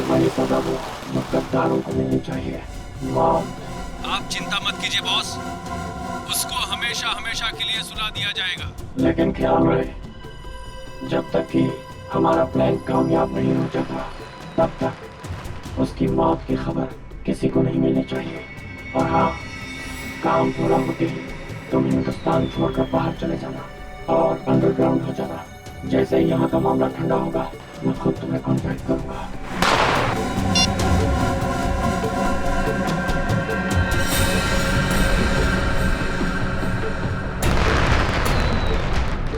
वाली सजा वो गद्दारों को मिलनी चाहिए। मौत। आप चिंता मत कीजिए बॉस, उसको हमेशा हमेशा के लिए सुला दिया जाएगा। लेकिन ख्याल रहे, जब तक कि हमारा प्लान कामयाब नहीं हो जाता तब तक उसकी मौत की खबर किसी को नहीं मिलनी चाहिए। और हाँ, काम पूरा होते ही तुम हिंदुस्तान छोड़कर बाहर चले जाना और अंडरग्राउंड हो जाना। जैसे ही यहाँ का मामला ठंडा होगा मैं खुद तुम्हें कॉन्टैक्ट करूँगा।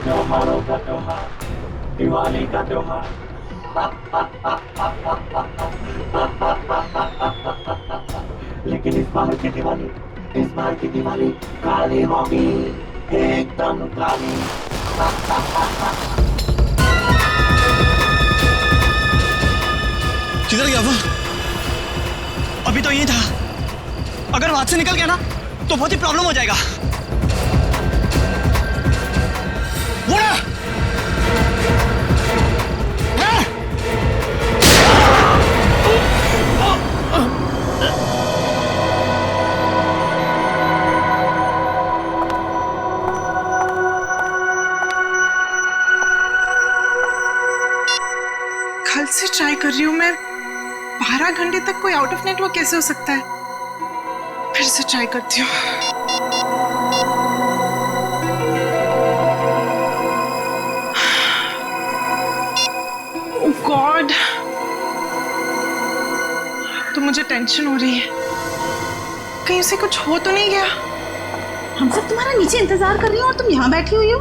त्योहारों का त्योहार, दिवाली का त्योहार। लेकिन इस बार की दिवाली काली होगी, एकदम काली। किधर गया वो? अभी तो यही था। अगर वहां से निकल गया ना तो बहुत ही प्रॉब्लम हो जाएगा। कल से ट्राई कर रही हूँ मैं। 12 घंटे तक कोई आउट ऑफ नेटवर्क कैसे हो सकता है? फिर से ट्राई करती हूँ। ओह गॉड, तो मुझे टेंशन हो रही है, कहीं उसे कुछ हो तो नहीं गया। हम सब तुम्हारा नीचे इंतजार कर रही हो और तुम यहाँ बैठी हुई हो।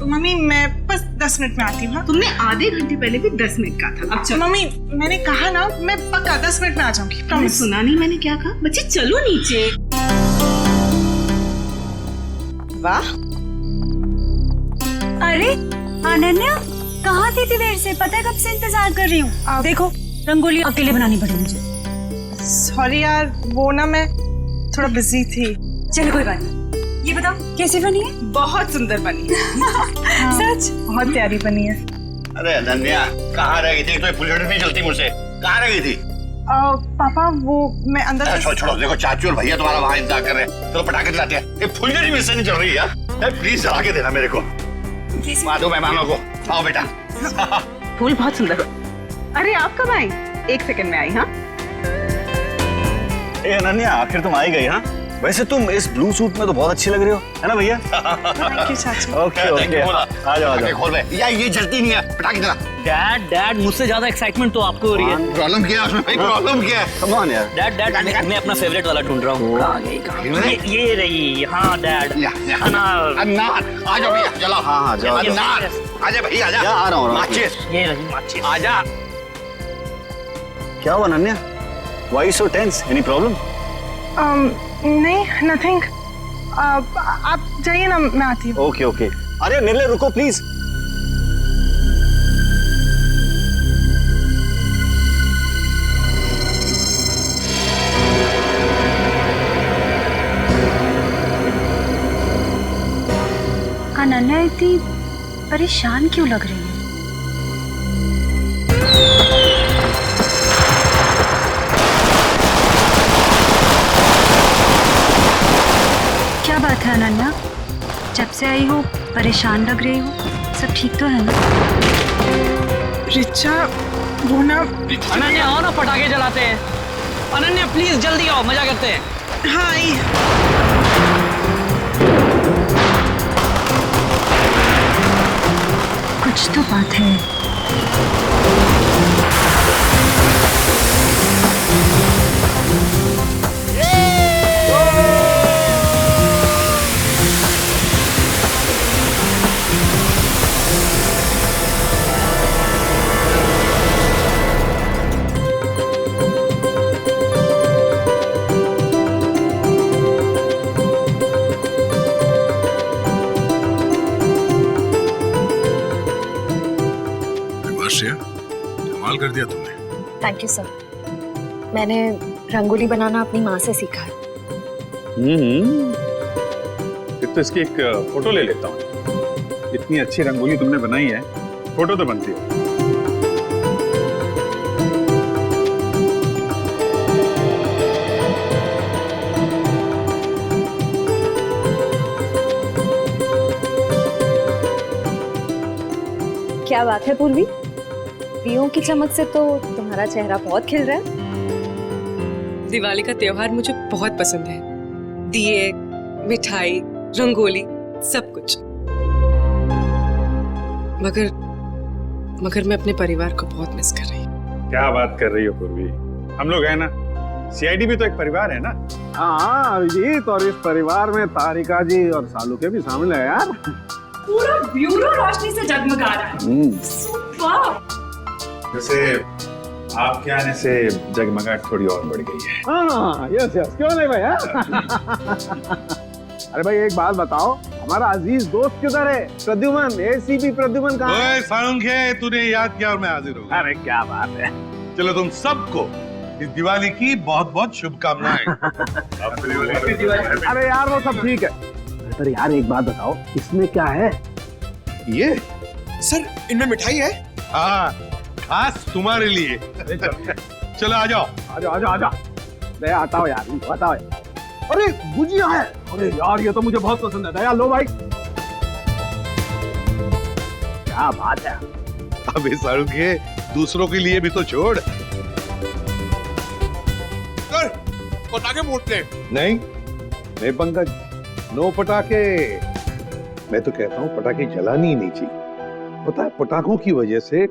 मम्मी मैं बस 10 मिनट में आती हूँ। तुमने आधे घंटे पहले भी 10 मिनट कहा था। अब चलो। मम्मी मैंने कहा ना, मैं पक्का 10 मिनट में आ जाऊंगी। तुमने प्रॉमिस। सुना नहीं मैंने क्या कहा? बच्चे चलो नीचे। वाह, अरे अनन्या, कहाँ थी इतनी देर से? पता है कब से इंतजार कर रही हूँ। देखो रंगोली अकेले बनानी पड़ी मुझे। सॉरी यार, वो ना मैं थोड़ा बिजी थी। चलो कोई बात नहीं। ये बताओ कैसी बनी है? बहुत सुंदर बनी है। हाँ, सच? बहुत प्यारी बनी है। अरे अनन्या, कहाँ रह गई थी? तो फुलझड़ी नहीं चलती मुझसे। कहाँ रह गई थी? पापा वो मैं अंदर। छोड़ो, देखो चाचू और भैया तुम्हारा वहाँ इंतजार कर रहे हैं। चलो पटाखे चलाते हैं। ये फुलझड़ी मुझसे नहीं चल रही है। प्लीज जला के देना मेरे को। दो मेहमानों को। आओ बेटा। फूल बहुत सुंदर। अरे आप कब आई? 1 सेकंड में आई। हाँ ए अनन्या, आखिर तुम आई गई। हाँ वैसे तुम इस ब्लू सूट में तो बहुत अच्छी लग रही हो, है ना भैया? थैंक यू चाचू। ओके आ जाओ। खोल बे। यार ये जलती नहीं है, पटाखे चला। डैड मुझसे ज्यादा एक्साइटमेंट तो आपको हो रही है। प्रॉब्लम क्या है उसमें भाई? प्रॉब्म क्या है? कम ऑन यार। डैड मैं अपना फेवरेट वाला ढूंढ रहा हूँ। ये रही। हाँ डैड, अनार। आ जाओ भैया, चलो। हाँ जाओ। अनार। आजा भैया, आजा। आ रहा हूँ। माचिस। ये रही माचिस। आजा। क्या हुआ Ananya? Why so tense? Any problem? नहीं, नथिंग। आप जाइए ना, मैं आती हूँ। ओके। अरे निर्ले रुको प्लीज। अनन्या इतनी परेशान क्यों लग रही है? क्या बात है अनन्या, जब से आई हो परेशान लग रही हो। सब ठीक तो है ना? रिचा वो ना। अनन्या आओ ना, पटाखे जलाते हैं। अनन्या प्लीज जल्दी आओ, मजा करते हैं। हाँ आई। कुछ तो बात है। कमाल कर दिया तुमने। Thank you sir. मैंने रंगोली बनाना अपनी माँ से सीखा है। फिर तो इसकी एक फोटो ले लेता हूँ। इतनी अच्छी रंगोली तुमने बनाई है, फोटो तो बनती है। क्या बात है पूर्वी, दियों की चमक से तो तुम्हारा चेहरा बहुत खिल रहा है। दिवाली का त्योहार मुझे बहुत पसंद है। दिए, मिठाई, रंगोली, सब कुछ। मगर मैं अपने परिवार को बहुत मिस कर रही हूँ। क्या बात कर रही हो पूर्वी, हम लोग हैं ना, सीआईडी भी तो एक परिवार है ना। हाँ अभिजीत, और इस परिवार में तारिका जी और सालू के भी शामिल है यार। पूरा ब्यूरो रोशनी से जगमगा रहा है। सुपर। वैसे आपके आने से जगमगाहट थोड़ी और बढ़ गई है। हाँ यस यस, क्यों नहीं भाई। अरे भाई एक बात बताओ, हमारा अजीज दोस्त किधर है? प्रद्युमन, एसीपी प्रद्युमन कहाँ है? सालुंखे, तूने याद किया और मैं हाजिर हो गया। अरे क्या बात है। चलो तुम सबको इस दिवाली की बहुत बहुत शुभकामनाएं। अरे यार वो सब ठीक है, पर यार एक बात बताओ, इसमें क्या है? ये सर इनमें मिठाई है। हाँ, खास तुम्हारे लिए। चलो आ जाओ। आजा। ले आता हो यार, बताओ। अरे गुजिया है। अरे यार ये तो मुझे बहुत पसंद है। दया लो भाई। क्या बात है। अबे सालुंखे, दूसरों के लिए भी तो छोड़। पटाखे फूटते नहीं पंकज, नो पटाखे। मैं तो कहता हूँ पटाखे जलानी ही नहीं चाहिए। पता है पटाखों की वजह से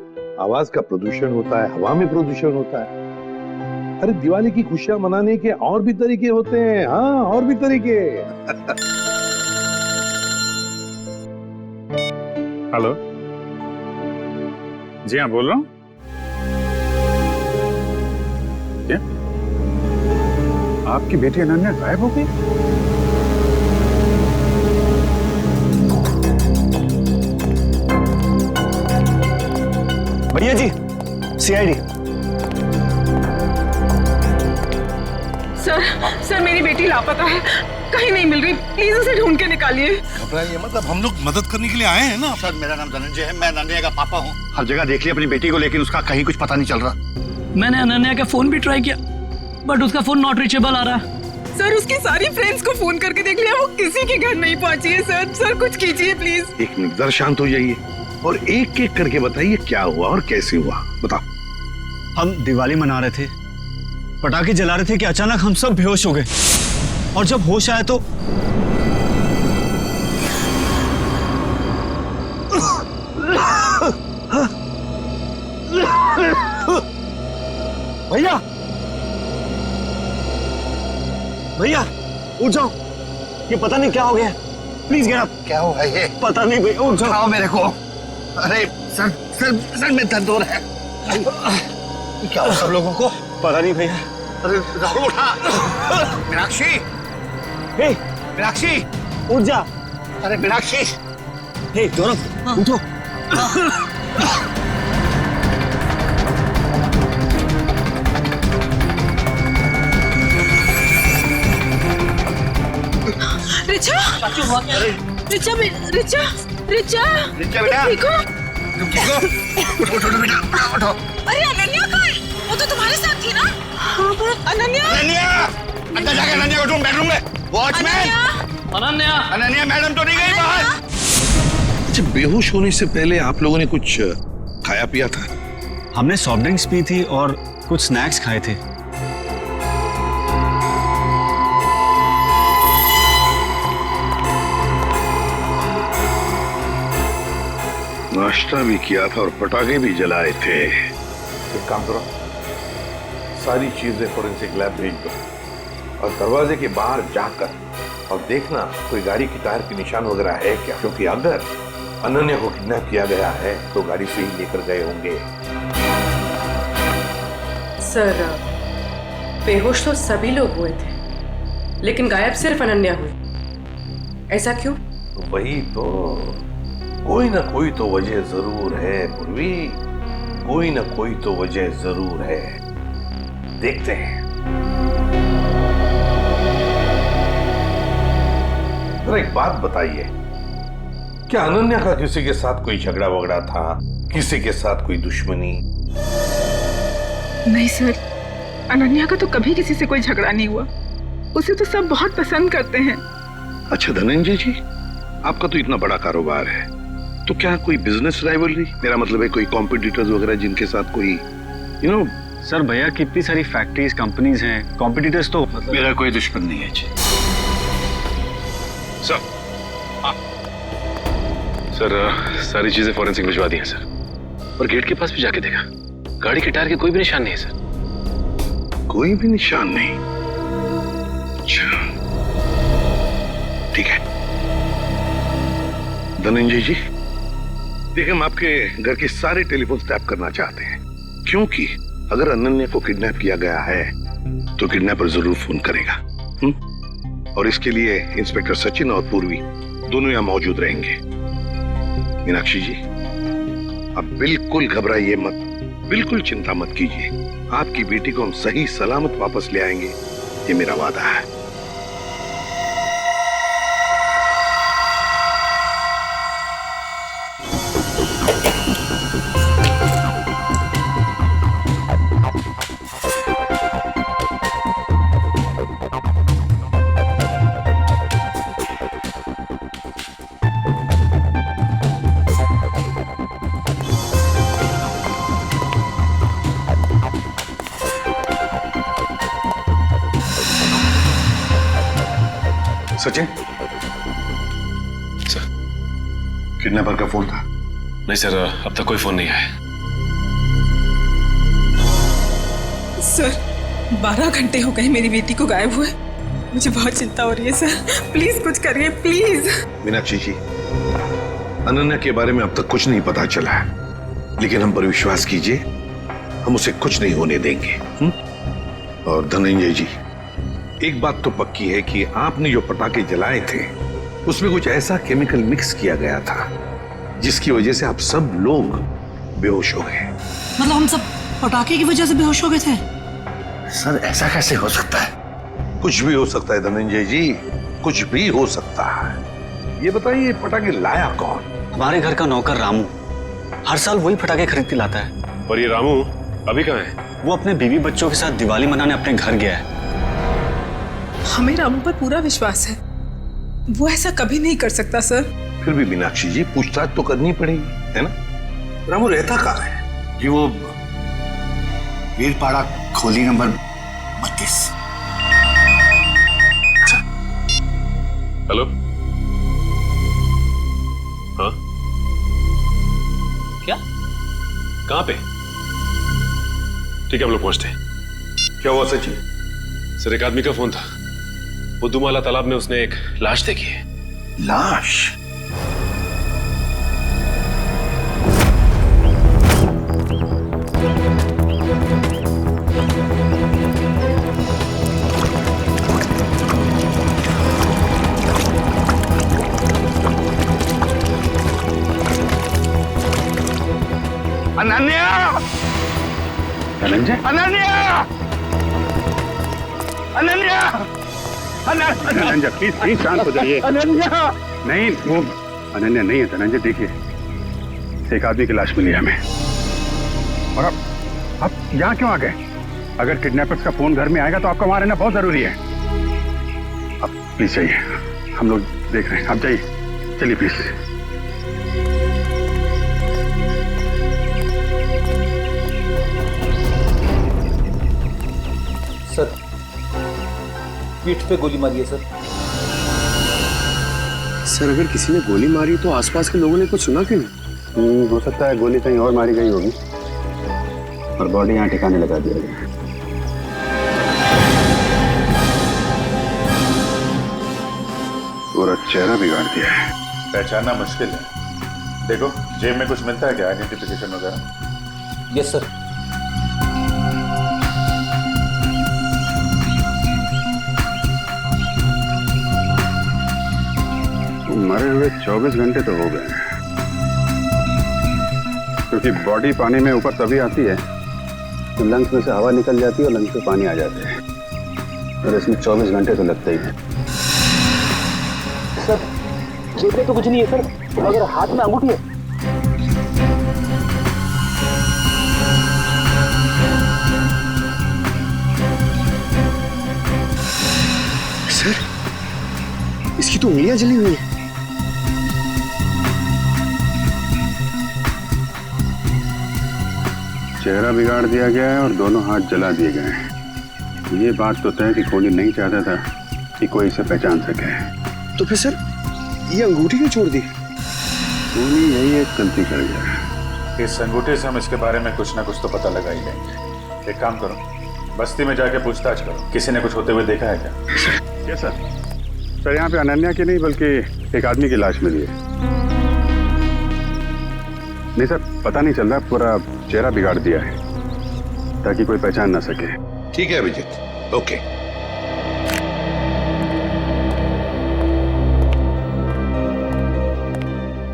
आवाज का प्रदूषण होता है, हवा में प्रदूषण होता है। अरे दिवाली की खुशियां मनाने के और भी तरीके होते हैं। हाँ, और भी तरीके। हेलो, जी हाँ बोल रहा हूँ। क्या आपकी बेटी अनन्या गायब हो गई? भैया जी, सीआईडी। सर मेरी बेटी लापता है, कहीं नहीं मिल रही, प्लीज उसे ढूंढ के निकालिए। घबराइए मतलब हम लोग मदद करने के लिए आए हैं ना। सर मेरा नाम धनंजय है, मैं अनन्या का पापा हूँ। हर जगह देख लिया अपनी बेटी को, लेकिन उसका कहीं कुछ पता नहीं चल रहा। मैंने अनन्या का फोन भी ट्राई किया, बट उसका फोन नॉट रीचेबल आ रहा है। सर उसकी सारी फ्रेंड्स को फोन करके देख लिया, वो किसी के घर नहीं पहुंची है। सर कुछ कीजिए प्लीज। एक मिनट, जरा शांत हो जाइए और एक एक करके बताइए क्या हुआ और कैसे हुआ। बताओ। हम दिवाली मना रहे थे, पटाखे जला रहे थे कि अचानक हम सब बेहोश हो गए, और जब होश आया तो भैया उठ जाओ, ये पता नहीं क्या हो गया। Please get up. क्या हुआ ये? पता नहीं भैया, उठ जाओ मेरे को। अरे सर में दर्द हो रहा है। क्या हो सब लोगों को? पता नहीं भैया। अरे राहुल उठा। मीनाक्षी, मीनाक्षी उठ जा। अरे मीनाक्षी, गौरव उठो। रिचा, रिचा रिचा रिचा रिचा बेटा, ठीक हो? उठो बेटा, उठो। अरे अनन्या कहाँ है? वो तो तुम्हारे साथ थी ना? हाँ पर अनन्या अंदर जाके अनन्या को ढूंढ, बेडरूम में। वॉचमैन, अनन्या मैडम तो नहीं गई बाहर? अच्छा, बेहोश होने से पहले आप लोगों ने कुछ खाया पिया था? हमने सॉफ्ट ड्रिंक्स पी थी और कुछ स्नैक्स खाए थे। नाश्ता भी किया था और पटाखे भी जलाए थे। एक काम करो, सारी चीजें फोरेंसिक लैब भेज दो और दरवाजे के बाहर जाकर और देखना कोई गाड़ी की टायर के निशान वगैरह है क्या, क्योंकि अगर अनन्या को किडनैप किया गया है तो गाड़ी से ही लेकर गए होंगे। सर बेहोश तो सभी लोग हुए थे, लेकिन गायब सिर्फ अनन्या हुई। ऐसा क्यों? वही तो, कोई ना कोई तो वजह जरूर है पूर्वी, कोई ना कोई तो वजह जरूर है। देखते हैं। जरा एक बात बताइए, क्या अनन्या का किसी के साथ कोई झगड़ा वगड़ा था? किसी के साथ कोई दुश्मनी? नहीं सर, अनन्या का तो कभी किसी से कोई झगड़ा नहीं हुआ। उसे तो सब बहुत पसंद करते हैं। अच्छा धनंजय जी, आपका तो इतना बड़ा कारोबार है, तो क्या कोई बिजनेस राइवलरी, मेरा मतलब है कोई कॉम्पिटिटर्स वगैरह जिनके साथ कोई सर भैया की इतनी सारी फैक्ट्रीज कंपनीज हैं, कॉम्पिटिटर्स तो मेरा कोई दुश्मन नहीं है जी। सर सारी चीजें फॉरेंसिक भिजवा दी हैं सर, और गेट के पास भी जाके देखा, गाड़ी के टायर के कोई भी निशान नहीं है सर। कोई भी निशान नहीं? अच्छा ठीक है धनंजय जी, देखिए हम आपके घर के सारे टेलीफोन टैप करना चाहते हैं, क्योंकि अगर अनन्या को किडनैप किया गया है तो किडनैपर जरूर फोन करेगा। और इसके लिए इंस्पेक्टर सचिन और पूर्वी दोनों यहां मौजूद रहेंगे। मीनाक्षी जी अब बिल्कुल घबराइए मत, बिल्कुल चिंता मत कीजिए, आपकी बेटी को हम सही सलामत वापस ले आएंगे, ये मेरा वादा है। सचिन सर, किडनैपर का फोन था? नहीं सर, अब तक कोई फोन नहीं आया। सर 12 घंटे हो गए मेरी बेटी को गायब हुए, मुझे बहुत चिंता हो रही है सर, प्लीज कुछ करिए प्लीज। मीनाक्षी जी अनन्या के बारे में अब तक कुछ नहीं पता चला है, लेकिन हम पर विश्वास कीजिए, हम उसे कुछ नहीं होने देंगे। और धनंजय जी एक बात तो पक्की है कि आपने जो पटाखे जलाए थे उसमें कुछ ऐसा केमिकल मिक्स किया गया था जिसकी वजह से आप सब लोग बेहोश हो गए। मतलब हम सब पटाखे की वजह से बेहोश हो गए थे? सर ऐसा कैसे हो सकता है? कुछ भी हो सकता है धनंजय जी, कुछ भी हो सकता है। ये बताइए पटाखे लाया कौन? हमारे घर का नौकर रामू हर साल वही पटाखे खरीद के लाता है। और ये रामू अभी कहाँ है? वो अपने बीवी बच्चों के साथ दिवाली मनाने अपने घर गया है। हमें रामू पर पूरा विश्वास है, वो ऐसा कभी नहीं कर सकता सर। फिर भी मीनाक्षी जी पूछताछ तो करनी पड़ेगी, है ना? रामू रहता कहाँ है? जी वो वीरपाड़ा खोली नंबर 32। हेलो, हाँ क्या? कहाँ पे? ठीक है हम लोग पहुंचते हैं। क्या हुआ सचिन? सर एक आदमी का फोन था, बुद्धूमाला तालाब में उसने एक लाश देखी है। लाश? अनन्या! धनंजय? अनन्या! अनन्या! धनंजय प्लीज शांत हो जाइए। अनन्या! नहीं वो अनन्या नहीं है धनंजय, देखिए एक आदमी की लाश मिली है हमें। और आप यहाँ क्यों आ गए? अगर किडनैपर्स का फोन घर में आएगा तो आपका वहां रहना बहुत जरूरी है। आप प्लीज जाइए, हम लोग देख रहे हैं, आप जाइए, चलिए प्लीज। सर पीठ पे गोली मारी है सर। सर अगर किसी ने गोली मारी तो आसपास के लोगों ने कुछ सुना क्यों नहीं? हो सकता है गोली कहीं और मारी गई होगी और बॉडी यहाँ ठिकाने लगा दिया गया। पूरा चेहरा बिगाड़ दिया है। पहचानना मुश्किल है। देखो जेब में कुछ मिलता है क्या, आइडेंटिफिकेशन वगैरह? Yes sir. मरे हुए 24 घंटे तो हो गए हैं, क्योंकि बॉडी पानी में ऊपर तभी आती है तो लंग्स में से हवा निकल जाती है और लंग्स में पानी आ जाते हैं, और इसमें 24 घंटे तो लगते ही हैं। सर जेब में तो कुछ नहीं है सर, मगर हाथ में अंगूठी है। सर इसकी तो उंगलियां जली हुई है। चेहरा बिगाड़ दिया गया है और दोनों हाथ जला दिए गए हैं। ये बात तो तय कि कोहली नहीं चाहता था कि कोई इसे पहचान सके। तो फिर सर ये अंगूठी क्यों छोड़ दी? कोहली यही एक गलती कर गया। इस अंगूठे से हम इसके बारे में कुछ ना कुछ तो पता लगा ही लेंगे। एक काम करो, बस्ती में जाके पूछताछ करो, किसी ने कुछ होते हुए देखा है क्या? Yes sir. सर यहाँ पे अनन्या की नहीं बल्कि एक आदमी की लाश मिली है। नहीं सर, पता नहीं चल रहा, पूरा चेहरा बिगाड़ दिया है ताकि कोई पहचान ना सके। ठीक है अभिजीत, ओके।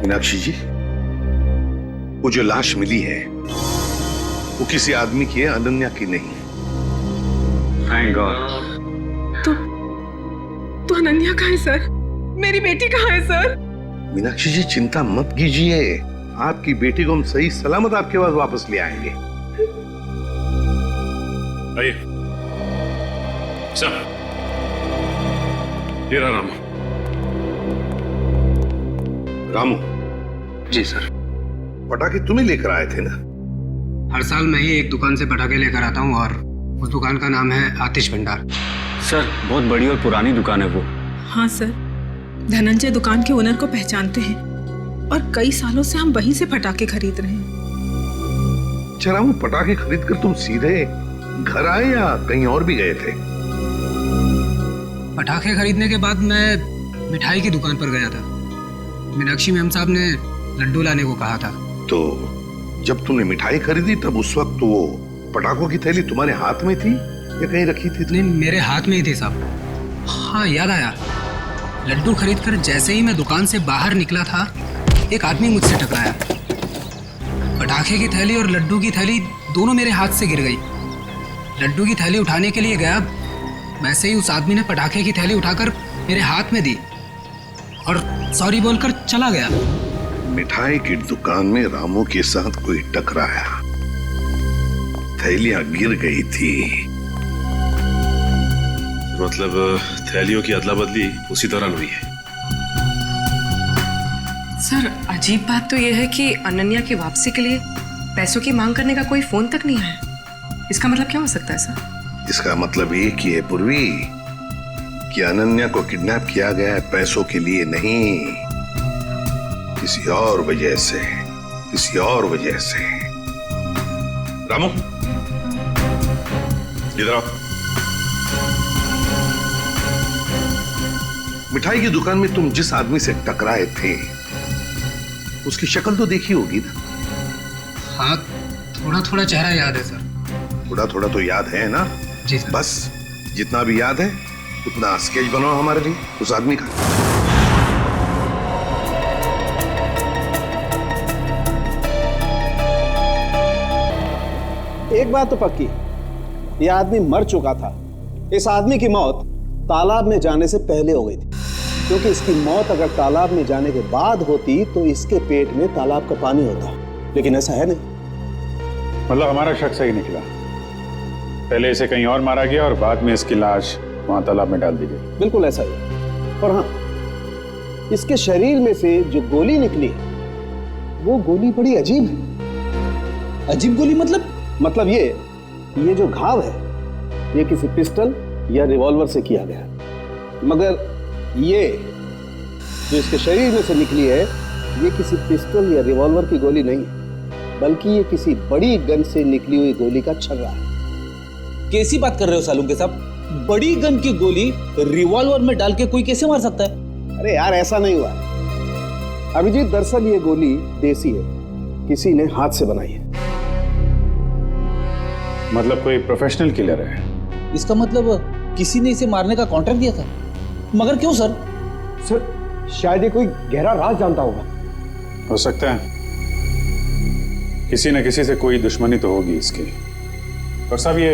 मीनाक्षी जी, वो जो लाश मिली है वो किसी आदमी की है, अनन्या की नहीं। Thank God. तो अनन्या कहाँ है सर? मेरी बेटी कहाँ है सर? मीनाक्षी जी चिंता मत कीजिए, आपकी बेटी को हम सही सलामत आपके पास वापस ले आएंगे। आइए सर, ये रहा रामू। रामू जी सर। पटाखे तुम्हें लेकर आए थे ना? हर साल मैं ही एक दुकान से पटाखे लेकर आता हूँ और उस दुकान का नाम है आतिश भंडार। सर बहुत बड़ी और पुरानी दुकान है वो। हाँ सर, धनंजय दुकान के ओनर को पहचानते हैं और कई सालों से हम वहीं से पटाखे खरीद रहे हैं। अच्छा रामू, पटाखे खरीद कर तुम सीधे घर आए या कहीं और भी गए थे? पटाखे खरीदने के बाद मैं मिठाई की दुकान पर गया था। मीनाक्षी मैम साहब ने लड्डू लाने को कहा था। तो जब तुमने मिठाई खरीदी तब उस वक्त वो पटाखों की थैली तुम्हारे हाथ में थी या कहीं रखी थी? नहीं, मेरे हाथ में ही थी साहब। हाँ याद आया, लड्डू खरीद कर जैसे ही मैं दुकान से बाहर निकला था एक आदमी मुझसे टकराया। पटाखे की थैली और लड्डू की थैली दोनों मेरे हाथ से गिर गई। लड्डू की थैली उठाने के लिए गया, वैसे ही उस आदमी ने पटाखे की थैली उठाकर मेरे हाथ में दी और सॉरी बोलकर चला गया। मिठाई की दुकान में रामू के साथ कोई टकराया, थैलियां गिर गई थी। मतलब थैलियों की अदला बदली उसी दौरान हुई है। सर अजीब बात तो यह है कि अनन्या की वापसी के लिए पैसों की मांग करने का कोई फोन तक नहीं आया। इसका मतलब क्या हो सकता है सर? इसका मतलब ये कि है पूर्वी कि अनन्या को किडनैप किया गया है पैसों के लिए नहीं, किसी और वजह से, किसी और वजह से। रामू इधर आओ। मिठाई की दुकान में तुम जिस आदमी से टकराए थे उसकी शक्ल तो देखी होगी ना? हाँ, थोड़ा थोड़ा चेहरा याद है सर। थोड़ा थोड़ा तो याद है ना? जी सर। बस जितना भी याद है उतना स्केच बनाओ हमारे लिए उस आदमी का। एक बात तो पक्की, यह आदमी मर चुका था। इस आदमी की मौत तालाब में जाने से पहले हो गई थी, क्योंकि इसकी मौत अगर तालाब में जाने के बाद होती तो इसके पेट में तालाब का पानी होता, लेकिन ऐसा है नहीं। मतलब हमारा शक सही निकला, पहले इसे कहीं और मारा गया और बाद में इसकी लाश वहां तालाब में डाल दी गई। बिल्कुल ऐसा ही। और हाँ, इसके शरीर में से जो गोली निकली वो गोली बड़ी अजीब है। अजीब गोली मतलब ये जो घाव है ये किसी पिस्टल या रिवॉल्वर से किया गया, मगर ये जो इसके शरीर में से निकली है ये किसी पिस्टल या रिवॉल्वर की गोली नहीं है, बल्कि ये किसी बड़ी गन से निकली हुई गोली का छर्रा है। कैसी बात कर रहे हो सालुंके साहब? बड़ी गन की गोली रिवॉल्वर में डाल के कोई कैसे मार सकता है? अरे यार ऐसा नहीं हुआ अभिजीत, दरअसल ये गोली देसी है, किसी ने हाथ से बनाई है। मतलब कोई प्रोफेशनल किलर है? इसका मतलब किसी ने इसे मारने का कॉन्ट्रैक्ट दिया था, मगर क्यों सर? सर शायद ये कोई गहरा राज जानता होगा। हो सकता है, किसी न किसी से कोई दुश्मनी तो होगी इसकी। और साहब ये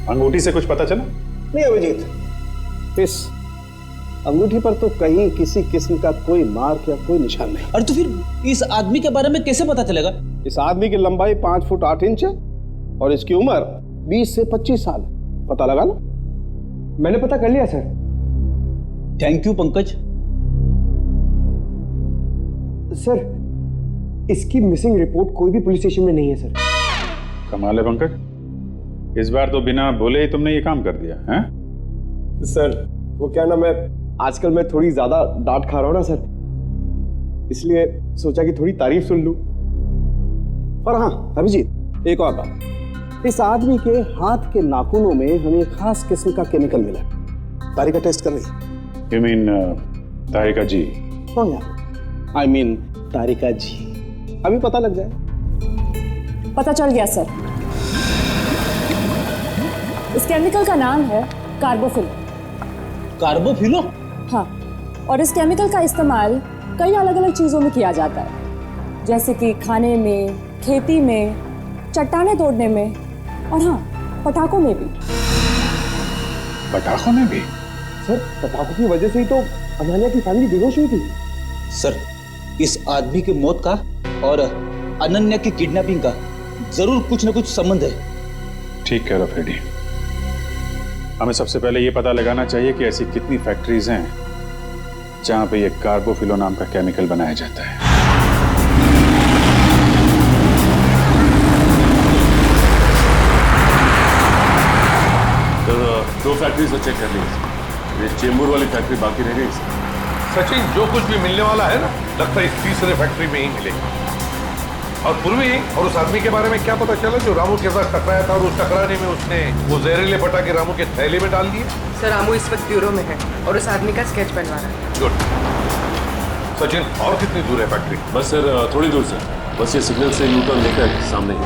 अंगूठी से कुछ पता चला? नहीं अभिजीत, इस अंगूठी पर तो कहीं किसी किस्म का कोई मार्क या कोई निशान नहीं। अरे तो फिर इस आदमी के बारे में कैसे पता चलेगा? इस आदमी की लंबाई 5 फुट 8 इंच है और इसकी उम्र 20 से 25 साल। पता लगा ना? मैंने पता कर लिया sir. Thank you Pankaj. Sir इसकी मिसिंग रिपोर्ट कोई भी पुलिस स्टेशन में नहीं है सर। कमाल है पंकज, इस बार तो बिना बोले ही तुमने ये काम कर दिया है? सर वो क्या ना, मैं आजकल मैं थोड़ी ज्यादा डांट खा रहा हूँ ना सर, इसलिए सोचा कि थोड़ी तारीफ सुन लूं। और हाँ अभिजीत, एक और बात, इस आदमी के हाथ के नाखूनों में हमें एक खास किस्म का केमिकल मिला है। तारिका टेस्ट कर रही? You mean तारिका जी? हाँ यार, I mean तारिका जी। अभी पता लग जाए। पता चल गया सर। इस केमिकल का नाम है कार्बोफिल। कार्बोफिलो? हाँ, और इस केमिकल का इस्तेमाल कई अलग अलग चीजों में किया जाता है, जैसे कि खाने में, खेती में, चट्टानें तोड़ने में, और हाँ पटाखों में भी। पटाखों में भी? सर पटाखों की वजह से ही तो अनन्या की फैमिली बेहोश हुई थी। सर इस आदमी की मौत का और अनन्या की किडनैपिंग का जरूर कुछ न कुछ संबंध है। ठीक कह रहा फ्रेडी। हमें सबसे पहले ये पता लगाना चाहिए कि ऐसी कितनी फैक्ट्रीज हैं जहां पे ये कार्बोफिलो नाम का केमिकल बनाया जाता है। तो 2 फैक्ट्रीज तो चेक कर ली, ये चेंबूर वाली फैक्ट्री बाकी रह गई। सचिन, जो कुछ भी मिलने वाला है ना, लगता है इस तीसरे फैक्ट्री में ही मिलेगा। और पूर्वी और उस आदमी के बारे में क्या पता चला जो रामू के साथ टकराया था और उस टकराने में उसने वो जहरीले पटाखे रामू के थैले में डाल दिए? सर रामू इस वक्त ब्यूरो में है और उस आदमी का स्केच बनवा रहा है। गुड। सचिन, और कितनी दूर है फैक्ट्री? बस सर थोड़ी दूर से, बस ये सिग्नल से यू टर्न लेकर सामने ही।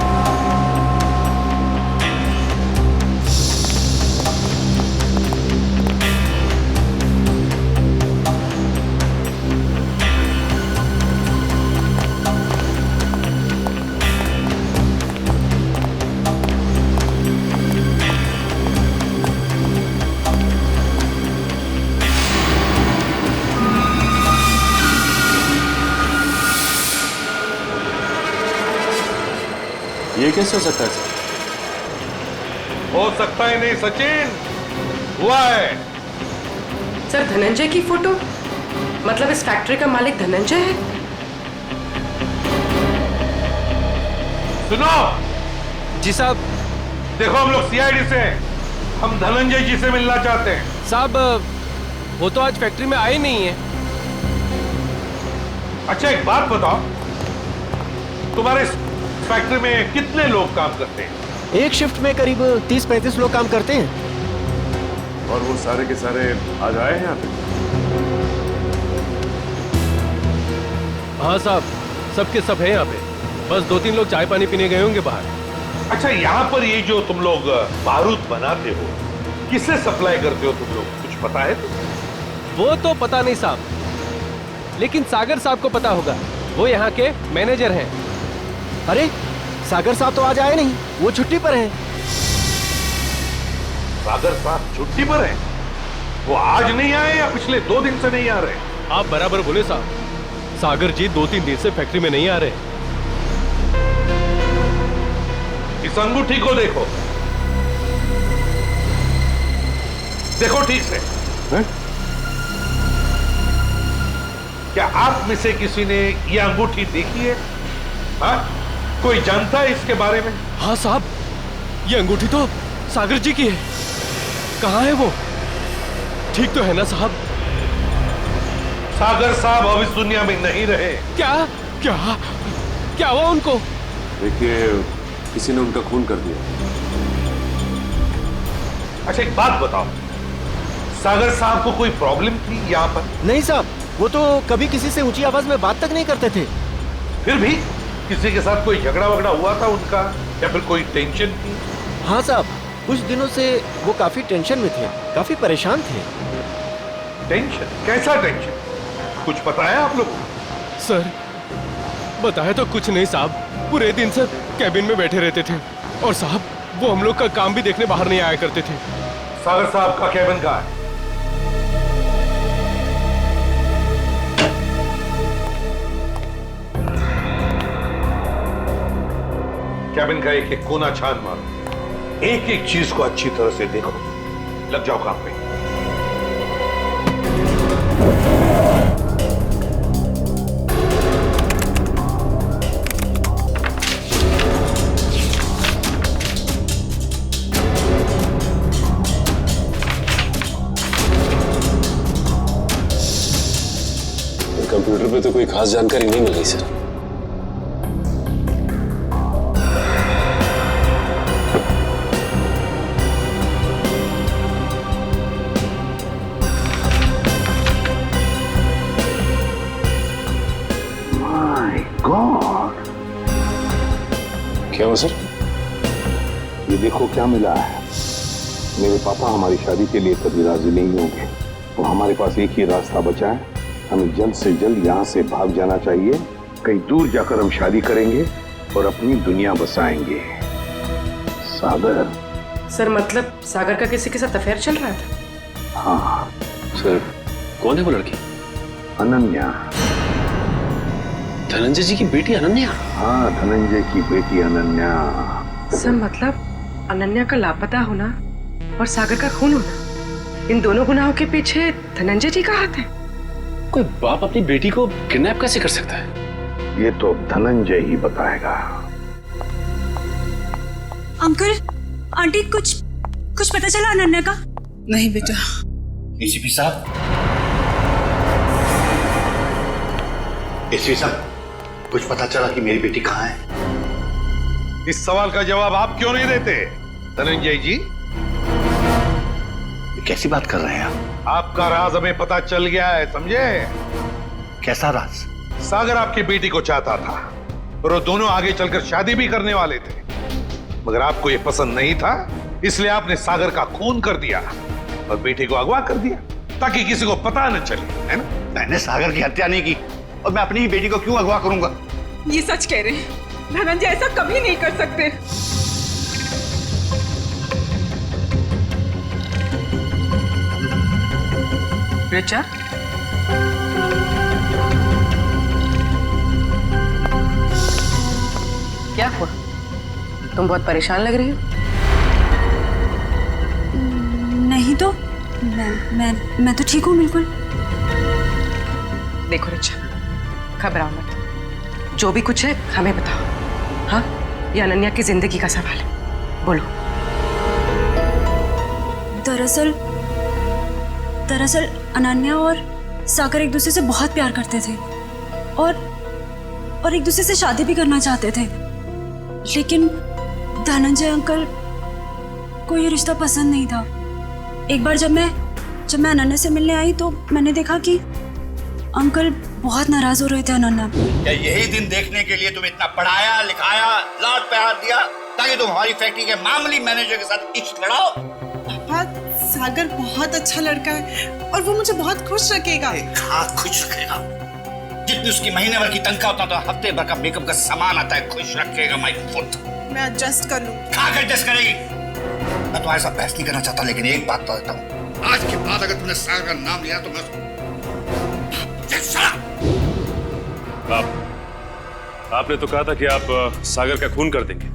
ये कैसे हो सकता है सर? हो सकता है नहीं सचिन, हुआ है। सर धनंजय की फोटो, मतलब इस फैक्ट्री का मालिक धनंजय है? सुनो जी साहब। देखो हम लोग सीआईडी से हैं, हम धनंजय जी से मिलना चाहते हैं। साहब वो तो आज फैक्ट्री में आए नहीं है। अच्छा एक बात बताओ, तुम्हारे फैक्ट्री में कितने लोग काम करते हैं? एक शिफ्ट में करीब 30-35 लोग काम करते हैं। और वो सारे के सारे आज आए हैं यहाँ पे? हाँ साहब, सबके सब है यहाँ पे, बस 2-3 लोग चाय पानी पीने गए होंगे बाहर। अच्छा यहाँ पर ये जो तुम लोग बारूद बनाते हो, किसे सप्लाई करते हो तुम लोग, कुछ पता है? वो तो पता नहीं साहब, लेकिन सागर साहब को पता होगा, वो यहाँ के मैनेजर हैं। अरे सागर साहब तो आज आए नहीं, वो छुट्टी पर हैं। सागर साहब छुट्टी पर हैं? वो आज नहीं आए या पिछले 2 दिन से नहीं आ रहे? आप बराबर बोले साहब, सागर जी 2-3 दिन से फैक्ट्री में नहीं आ रहे। इस अंगूठी को देखो, देखो ठीक से है? क्या आप में से किसी ने यह अंगूठी देखी है? हाँ? कोई जानता है इसके बारे में? हाँ साहब, ये अंगूठी तो सागर जी की है। कहाँ है वो? ठीक तो है ना साहब? सागर साहब अब इस दुनिया में नहीं रहे। क्या क्या क्या हुआ उनको? देखिए किसी ने उनका खून कर दिया। अच्छा एक बात बताओ, सागर साहब को कोई प्रॉब्लम थी यहाँ पर? नहीं साहब, वो तो कभी किसी से ऊंची आवाज में बात तक नहीं करते थे। फिर भी किसी के साथ कोई झगड़ा वगड़ा हुआ था उनका, या फिर कोई टेंशन थी? हाँ साहब, कुछ दिनों से वो काफी टेंशन में थे, काफी परेशान थे। टेंशन? कैसा टेंशन? कुछ पता है आप लोग? सर बताया तो कुछ नहीं साहब, पूरे दिन से कैबिन में बैठे रहते थे और साहब वो हम लोग का काम भी देखने बाहर नहीं आया करते थे। सागर साहब का कैबिन कहाँ है? कैबिन का एक एक कोना छान मारो, एक एक चीज को अच्छी तरह से देखो, लग जाओ काम पे। कंप्यूटर पे तो कोई खास जानकारी नहीं मिल रही सर। माय गॉड, क्या हुआ सर? ये देखो क्या मिला है। मेरे पापा हमारी शादी के लिए कभी राजी नहीं होंगे, तो हमारे पास एक ही रास्ता बचा है, हमें जल्द से जल्द यहाँ से भाग जाना चाहिए। कहीं दूर जाकर हम शादी करेंगे और अपनी दुनिया बसाएंगे। सागर। सर मतलब सागर का किसी के साथ अफेयर चल रहा था? हाँ सर। कौन है वो लड़की? अनन्या। धनंजय जी की बेटी अनन्या? हाँ, धनंजय की बेटी अनन्या। सर मतलब अनन्या का लापता होना और सागर का खून होना, इन दोनों गुनाहों के पीछे धनंजय जी का हाथ है। कोई बाप अपनी बेटी को किडनैप कैसे कर सकता है? ये तो धनंजय ही बताएगा। अंकल, आंटी, कुछ पता चला अनन्या का? नहीं बेटा। एसीपी साहब, एसीपी साहब, कुछ पता चला कि मेरी बेटी कहाँ है? इस सवाल का जवाब आप क्यों नहीं देते धनंजय जी? कैसी बात कर रहे हैं आप? आपका राज हमें पता चल गया है, समझे? कैसा राज? सागर आपकी बेटी को चाहता था और वो दोनों आगे चलकर शादी भी करने वाले थे, मगर आपको ये पसंद नहीं था, इसलिए आपने सागर का खून कर दिया और बेटी को अगवा कर दिया ताकि किसी को पता न चले, है ना? मैंने सागर की हत्या नहीं की और मैं अपनी ही बेटी को क्यों अगवा करूंगा? ये सच कह रहे हैं, धनंजय ऐसा कभी नहीं कर सकते। रिचा, क्या हुआ? तुम बहुत परेशान लग रही हो। नहीं तो मैं तो ठीक हूँ बिल्कुल। देखो रिचा, घबराओ मत, जो भी कुछ है हमें बताओ। हाँ, ये अनन्या की जिंदगी का सवाल है, बोलो। दरअसल अनन्या और सागर एक दूसरे से बहुत प्यार करते थे और एक दूसरे से शादी भी करना चाहते थे, लेकिन धनंजय अंकल को ये रिश्ता पसंद नहीं था। एक बार जब मैं अनन्या से मिलने आई तो मैंने देखा कि अंकल बहुत नाराज हो रहे थे अनन्या। क्या यही दिन देखने के लिए तुम इतना पढ़ाया लिखाया, लाड प्यार दिया ताकि तुम हमारी फैक्ट्री के मामूली मैनेजर के साथ इश्क लड़ाओ? पापा, सागर बहुत अच्छा लड़का है और वो मुझे बहुत खुश रखेगा। हाँ, खुश रखेगा। जितनी उसकी महीने भर की तनख्वाह होता तो हफ्ते भर का मेकअप का सामान आता है, खुश रखेगा माय फुट। मैं एडजस्ट कर लूँ। कहाँ का एडजस्ट करेगी? मैं तुम्हारे साथ बहस नहीं करना चाहता, लेकिन एक बात तो देता हूँ, आज के बाद अगर तुमने सागर का नाम लिया तो मैं आपने तो कहा था कि आप सागर का खून कर देंगे,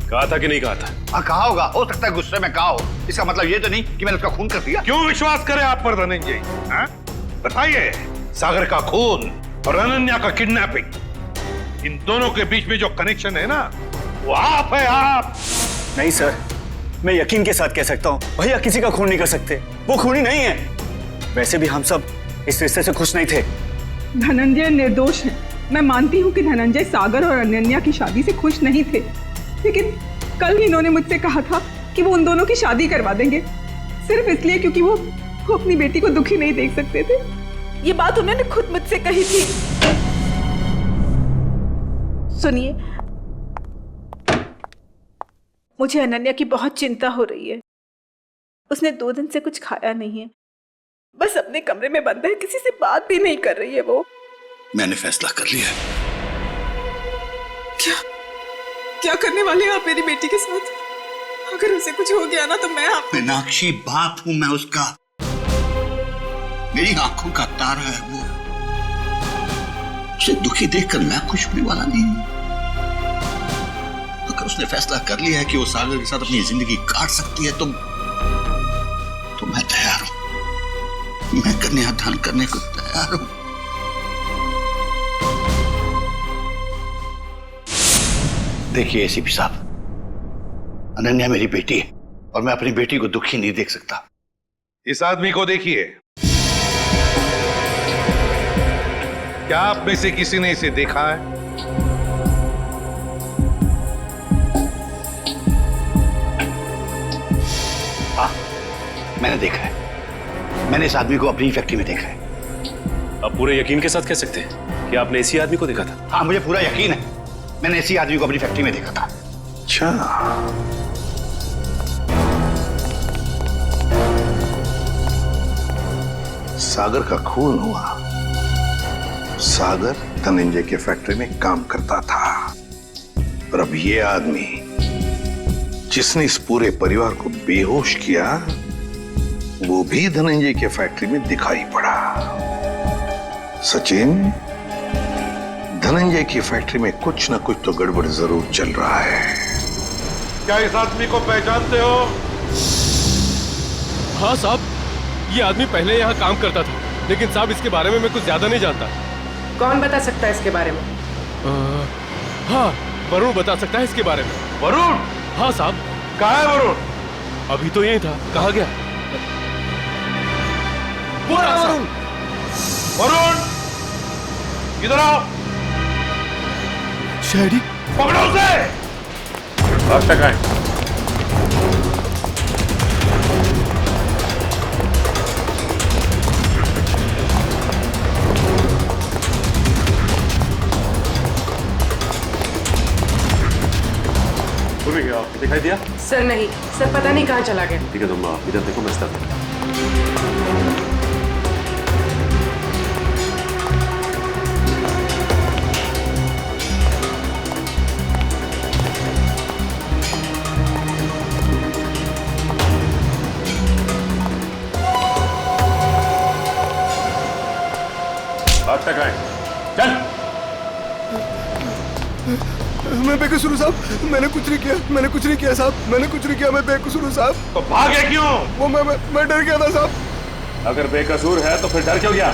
कहा था कि नहीं कहा था? हाँ, कहा होगा, हो सकता है गुस्से में कहा हो। इसका मतलब ये तो नहीं कि मैंने उसका खून कर दिया। क्यों विश्वास करें आप पर धनंजय? बताइए, सागर का खून और अनन्या का किडनैपिंग, इन दोनों के बीच में जो कनेक्शन है ना, वो आप है, आप। नहीं सर, मैं यकीन के साथ कह सकता हूँ, भैया किसी का खून नहीं कर सकते, वो खूनी नहीं है। वैसे भी हम सब इस रिश्ते से खुश नहीं थे। धनंजय निर्दोष है। मैं मानती हूँ कि धनंजय सागर और अनन्या की शादी से खुश नहीं थे, लेकिन कल ही इन्होंने मुझसे कहा था कि वो उन दोनों की शादी करवा देंगे, सिर्फ इसलिए क्योंकि वो अपनी बेटी को दुखी नहीं देख सकते थे। ये बात उन्होंने खुद मुझसे कही थी। सुनिए, मुझे अनन्या की बहुत चिंता हो रही है। उसने 2 दिन से कुछ खाया नहीं है, बस अपने कमरे में बंद है, किसी से बात भी नहीं कर रही है वो। मैंने फैसला कर लिया है। क्या करने वाले हैं आप मेरी बेटी के साथ? अगर उसे कुछ हो गया ना तो मैं आप मीनाक्षी, बाप हूं मैं उसका, मेरी आंखों का तारा है वो। उसे दुखी देखकर मैं खुश होने वाला नहीं हूं। अगर उसने फैसला कर लिया है कि वो सागर के साथ अपनी जिंदगी काट सकती है तो मैं तैयार हूं। मैं कन्यादान करने को तैयार हूं। देखिए एसीपी साहब, अनन्या मेरी बेटी है और मैं अपनी बेटी को दुखी नहीं देख सकता। इस आदमी को देखिए, क्या आप में से किसी ने इसे देखा है? हाँ, मैंने देखा है। मैंने इस आदमी को अपनी फैक्ट्री में देखा है। आप पूरे यकीन के साथ कह सकते हैं कि आपने इसी आदमी को देखा था? हाँ, मुझे पूरा यकीन है। मैंने इसी आदमी को अपनी फैक्ट्री में देखा था। अच्छा, सागर का खून हुआ। सागर धनंजय के फैक्ट्री में काम करता था और अब ये आदमी जिसने इस पूरे परिवार को बेहोश किया वो भी धनंजय के फैक्ट्री में दिखाई पड़ा। सचिन, धनंजय की फैक्ट्री में कुछ ना कुछ तो गड़बड़ जरूर चल रहा है। क्या इस आदमी को पहचानते हो? हाँ साहब, ये आदमी पहले यहाँ काम करता था, लेकिन साहब इसके बारे में मैं कुछ ज्यादा नहीं जानता। कौन बता सकता है इसके बारे में? हाँ, वरुण बता सकता है इसके बारे में। वरुण? हाँ साहब। कहाँ है वरुण? अभी तो यही था, कहाँ गया? वरुण! वरुण! इधर आओ। शहरी, पकड़ो उसे। अब तक आए। दिखाई दिया? सर नहीं, सर पता नहीं कहाँ चला गया। ठीक है, तुम इधर देखो, मैं स्टार्ट करता अब तक आए। चल। मैं बेकसूर हूँ साहब, मैंने कुछ नहीं किया, मैंने कुछ नहीं किया साहब, मैंने कुछ नहीं किया, मैं बेकसूर हूँ साहब। तो भागे क्यों? वो मैं डर गया था साहब। अगर बेकसूर है तो फिर डर क्यों गया?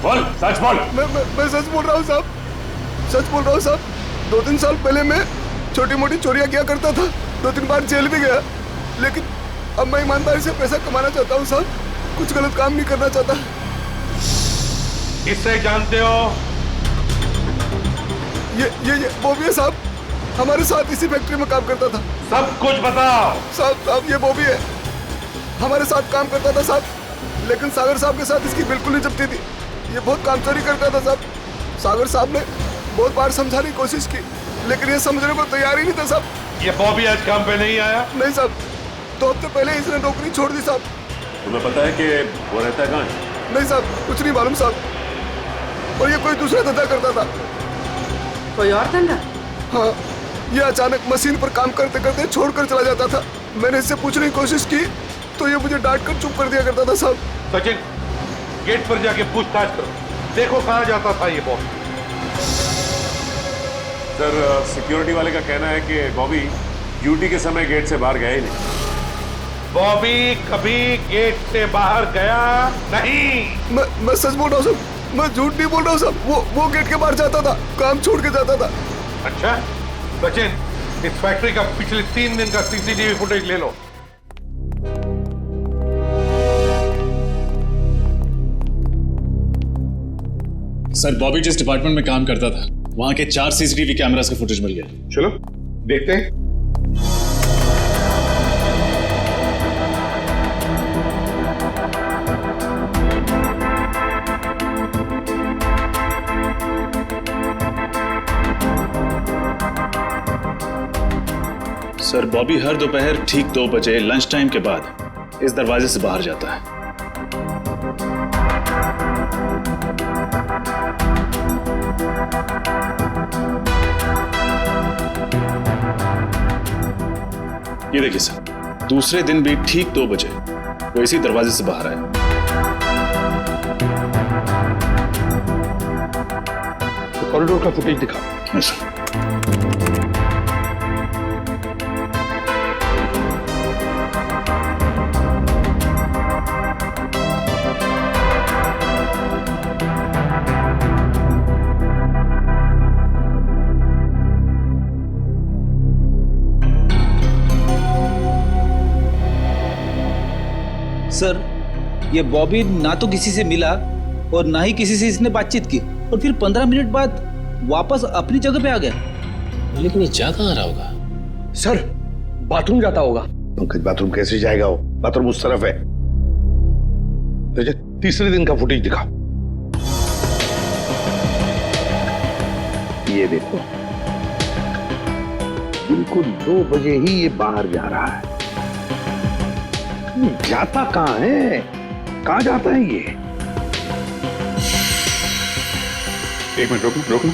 बोल, सच बोल। मैं सच बोल रहा हूँ साहब, सच बोल रहा हूँ साहब। 2-3 साल पहले मैं छोटी मोटी चोरियां किया करता था, 2-3 बार जेल भी गया, लेकिन अब मैं ईमानदारी से पैसा कमाना चाहता हूँ साहब, कुछ गलत काम नहीं करना चाहता। किससे जानते हो? ये वो भी है साहब, हमारे साथ इसी फैक्ट्री में काम करता था। सब कुछ बताओ। साहब ये वो भी है, हमारे साथ काम करता था साहब, लेकिन सागर साहब के साथ इसकी बिल्कुल नहीं जमती थी। ये बहुत काम चोरी करता था साहब। सागर साहब ने बहुत बार समझाने की कोशिश की, लेकिन ये समझने को तैयार ही नहीं था साहब। ये बॉबी आज काम पे नहीं आया? नहीं साहब, 2 हफ्ते पहले इसने नौकरी छोड़ दी साहब। तुम्हें पता है कि वो रहता है कहाँ? नहीं साहब, कुछ नहीं मालूम साहब, और ये कोई दूसरा धंधा करता था। कोई और धंधा? हाँ, ये अचानक मशीन पर काम करते करते छोड़कर चला जाता था। मैंने इससे पूछने की कोशिश की तो ये मुझे डांट कर चुप कर दिया करता था साहब। सचिन, गेट पर जाके पूछताछ करो, देखो कहाँ जाता था ये बॉबी। सर, सिक्योरिटी वाले का कहना है कि बॉबी ड्यूटी के समय गेट से बाहर गया ही नहीं। बॉबी कभी गेट से बाहर गया नहीं। मैं सच बोल रहा हूँ साहब, मैं झूठ नहीं बोल रहा हूँ साहब। वो गेट के बाहर जाता था, काम छोड़ के जाता था। अच्छा सचिन, इस फैक्ट्री का पिछले 3 दिन का सीसीटीवी फुटेज ले लो। सर, बॉबी जिस डिपार्टमेंट में काम करता था वहां के 4 सीसीटीवी कैमरास का फुटेज मिल गया। चलो देखते हैं। सर, बॉबी हर दोपहर ठीक 2 बजे लंच टाइम के बाद इस दरवाजे से बाहर जाता है। ये देखिए सर, दूसरे दिन भी ठीक 2 बजे वो इसी दरवाजे से बाहर आया। तो कॉरिडोर का फुटेज दिखा। हाँ सर। सर, ये बॉबी ना तो किसी से मिला और ना ही किसी से इसने बातचीत की। और फिर 15 मिनट बाद वापस अपनी जगह पे आ गया। लेकिन ये जा कहाँ रहा होगा? सर बाथरूम जाता होगा। पंकज बाथरूम कैसे जाएगा वो? बाथरूम उस तरफ है। तुझे तीसरे दिन का फुटेज दिखा। ये देखो, बिल्कुल 2 बजे ही ये बाहर जा रहा है। ये जाता कहाँ है? कहाँ जाता है ये? एक मिनट रोकना।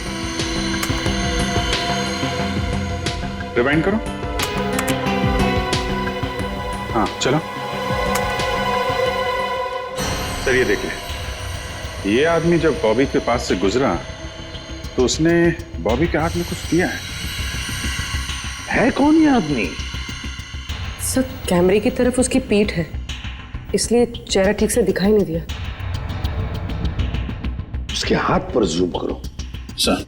रिवाइंड करो। हाँ चलो। सर ये देखिए, ये आदमी जब बॉबी के पास से गुजरा तो उसने बॉबी के हाथ में कुछ दिया है कौन ये आदमी? सर कैमरे की तरफ उसकी पीठ है, इसलिए चेहरा ठीक से दिखाई नहीं दिया। उसके हाथ पर जूम करो। सर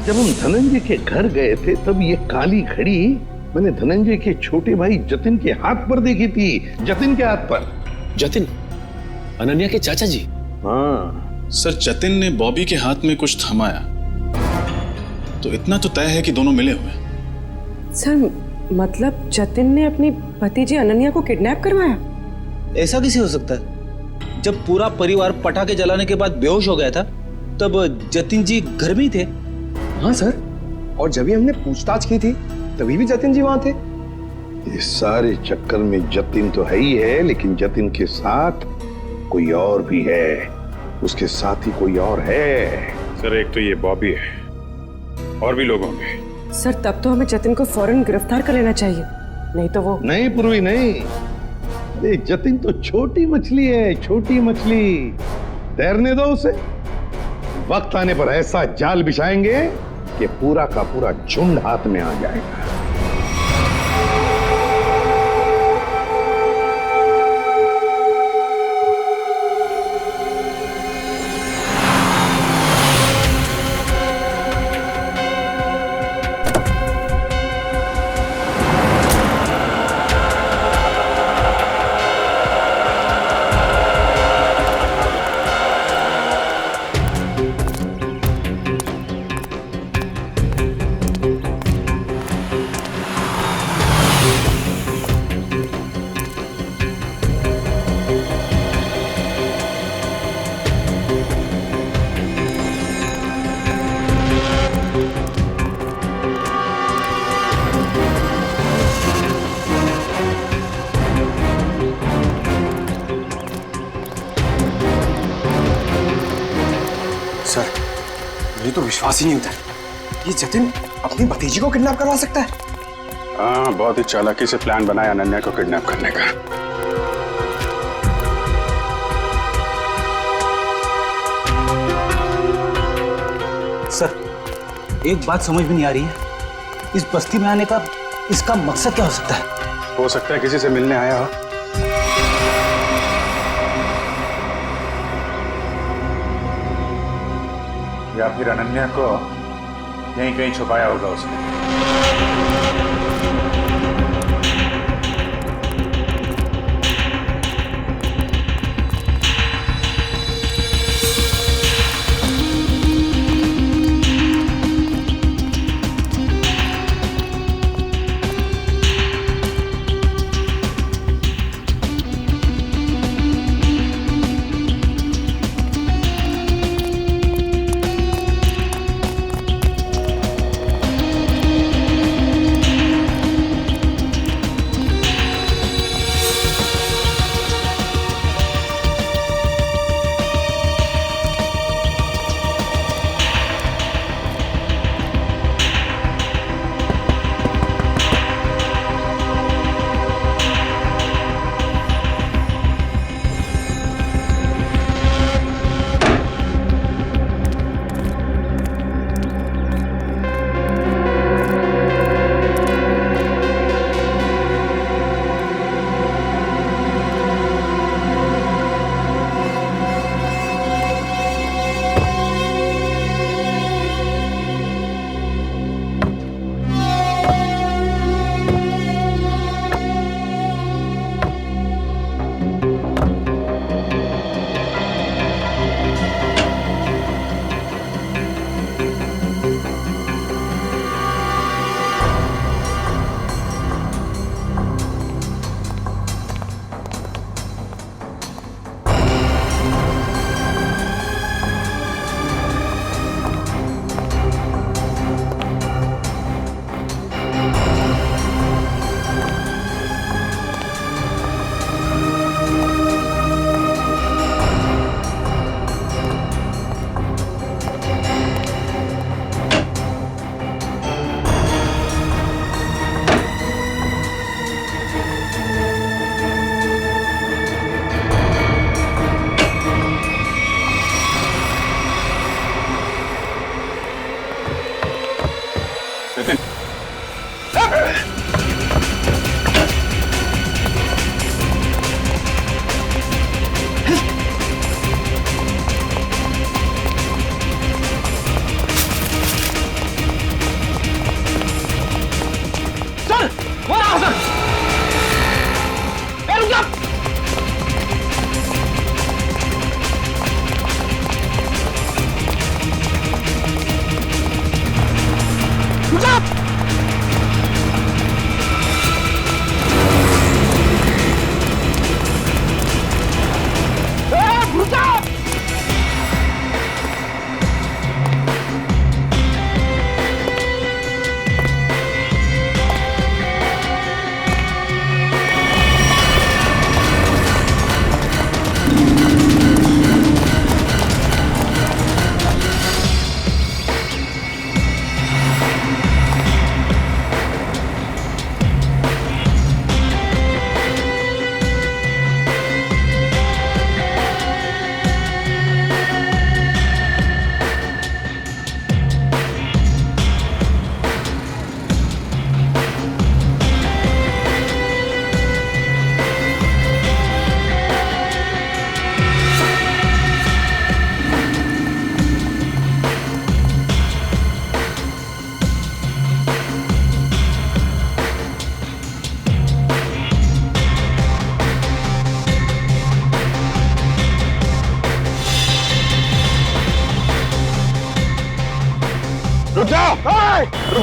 जब हम धनंजय के घर गए थे तब ये काली घड़ी मैंने धनंजय के छोटे भाई जतिन के हाथ पर देखी थी। जतिन के हाथ पर। जतिन अनन्या के चाचा जी? हाँ सर, जतिन ने बॉबी के हाथ में कुछ थमाया तो इतना तो तय है कि दोनों मिले हुए। सर मतलब जतिन ने अपनी भतीजी अनन्या को किडनैप करवाया? ऐसा कैसे हो सकता है? जब पूरा परिवार पटाखे जलाने के बाद बेहोश हो गया था तब जतिन जी घर में ही थे। हाँ सर, और जब भी हमने पूछताछ की थी तभी भी जतिन जी वहां थे। इस सारे चक्कर में जतिन तो है ही है, लेकिन जतिन के साथ कोई और भी है। उसके साथ ही कोई और है। सर एक तो ये बॉबी है, और भी लोग होंगे। सर तब तो हमें जतिन को फौरन गिरफ्तार कर लेना चाहिए, नहीं तो वो। नहीं पूर्वी नहीं, अरे जतिन तो छोटी मछली है, छोटी मछली। तैरने दो उसे। वक्त आने पर ऐसा जाल बिछाएंगे कि पूरा का पूरा झुंड हाथ में आ जाएगा। सर मुझे तो विश्वास ही नहीं होता, ये जतिन अपनी भतीजी को किडनैप करवा सकता है। हाँ बहुत ही चालाकी से प्लान बनाया अनन्या को किडनैप करने का। सर एक बात समझ में नहीं आ रही है, इस बस्ती में आने का इसका मकसद क्या हो सकता है? हो सकता है किसी से मिलने आया हो। या फिर अनन्या को यहीं कहीं छुपाया होगा उसने।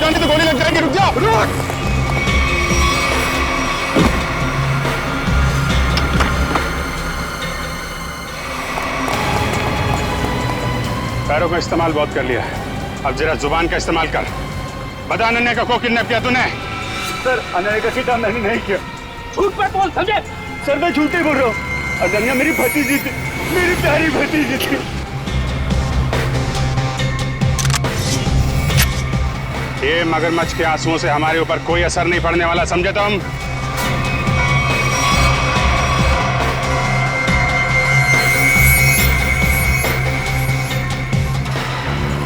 जाओ नहीं तो गोली लग जाएगी। रुक जाओ, रुक। पैरों का इस्तेमाल बहुत कर लिया है, अब जरा जुबान का इस्तेमाल कर। बता अनन्या का को किडनैप किया तूने? सर अनन्या का किडनैप मैंने नहीं किया। झूठ मत बोल, समझे? सर मैं झूठ नहीं बोल रहा हूँ। अनन्या मेरी भतीजी थी, मेरी प्यारी भतीजी थी। ये मगरमच्छ के आंसुओं से हमारे ऊपर कोई असर नहीं पड़ने वाला, समझे तुम?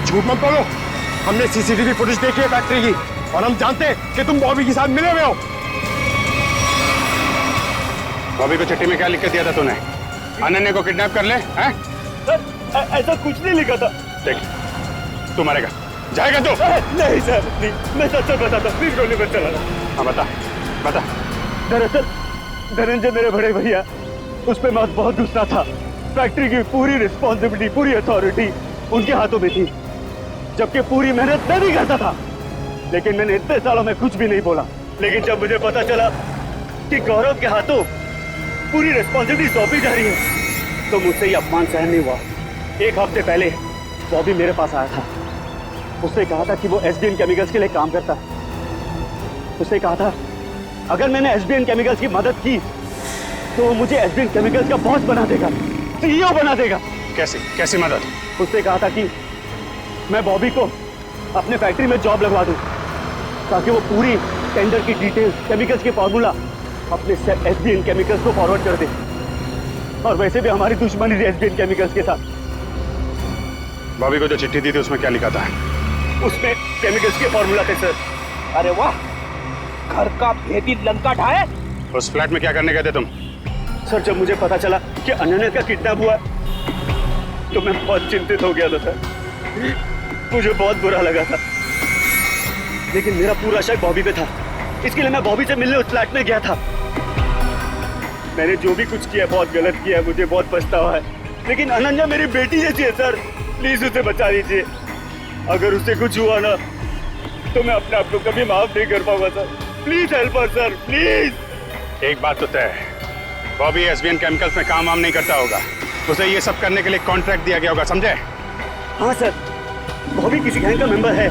झूठ मत बोलो, हमने सीसीटीवी फुटेज देखी है फैक्ट्री की और हम जानते हैं कि तुम बॉबी के साथ मिले हुए हो। बॉबी को चिट्ठी में क्या लिख के दिया था तूने? अनन्या को किडनैप कर ले, हैं? सर ऐसा कुछ नहीं लिखा था। देख, तू मरेगा, जाएगा तू? नहीं सर, नहीं, मैं सच बताता हूँ, प्लीज गोली मत चलाना। हाँ बता, बता। दरअसल धनंजय मेरे बड़े भैया, उस पर मैं बहुत गुस्सा था। फैक्ट्री की पूरी रिस्पॉन्सिबिलिटी, पूरी अथॉरिटी उनके हाथों में थी, जबकि पूरी मेहनत मैं भी करता था। लेकिन मैंने इतने सालों में कुछ भी नहीं बोला। लेकिन जब मुझे पता चला कि गौरव के हाथों पूरी रिस्पॉन्सिबिलिटी सौंपी जा रही है, तो मुझसे ये अपमान सहन नहीं हुआ। एक हफ्ते पहले बॉबी मेरे पास आया था। उसने कहा था कि वो एसबीएन केमिकल्स के लिए काम करता है। उसने कहा था अगर मैंने एसबीएन केमिकल्स की मदद की तो वो मुझे एसबीएन केमिकल्स का बॉस बना देगा, सीईओ बना देगा। कैसी मदद? उसने कहा था कि मैं बॉबी को अपने फैक्ट्री में जॉब लगवा दूं, ताकि वो पूरी टेंडर की डिटेल्स, केमिकल्स के फॉर्मूला अपने एसबीएन केमिकल्स को फॉरवर्ड कर दे। और वैसे भी हमारी दुश्मनी थी एसबीएन केमिकल्स के साथ। बॉबी को जो चिट्ठी दी थी उसमें क्या लिखा था? उसमें केमिकल्स के फॉर्मूला थे सर। अरे वाह, घर का भेदी लंका ढाए। उस फ्लैट में क्या करने गए थे तुम? सर जब मुझे पता चला कि अनन्या का किडनैप हुआ तो मैं बहुत चिंतित हो गया था सर। मुझे बहुत बुरा लगा था, लेकिन मेरा पूरा शक बॉबी पे था। इसके लिए मैं बॉबी से मिलने उस फ्लैट में गया था। मैंने जो भी कुछ किया बहुत गलत किया है, मुझे बहुत पछतावा है। लेकिन अनन्या मेरी बेटी जैसी है सर, प्लीज उसे बचा लीजिए। अगर उससे कुछ हुआ ना तो मैं अपने आप को कभी माफ नहीं कर पाऊंगा sir. Please help us sir, please. एक बात तो तय है, बॉबी एसबीएन केमिकल्स में काम वाम नहीं करता होगा। उसे ये सब करने के लिए कॉन्ट्रैक्ट दिया गया होगा, समझे? हाँ सर, बॉबी किसी गैंग का मेंबर है।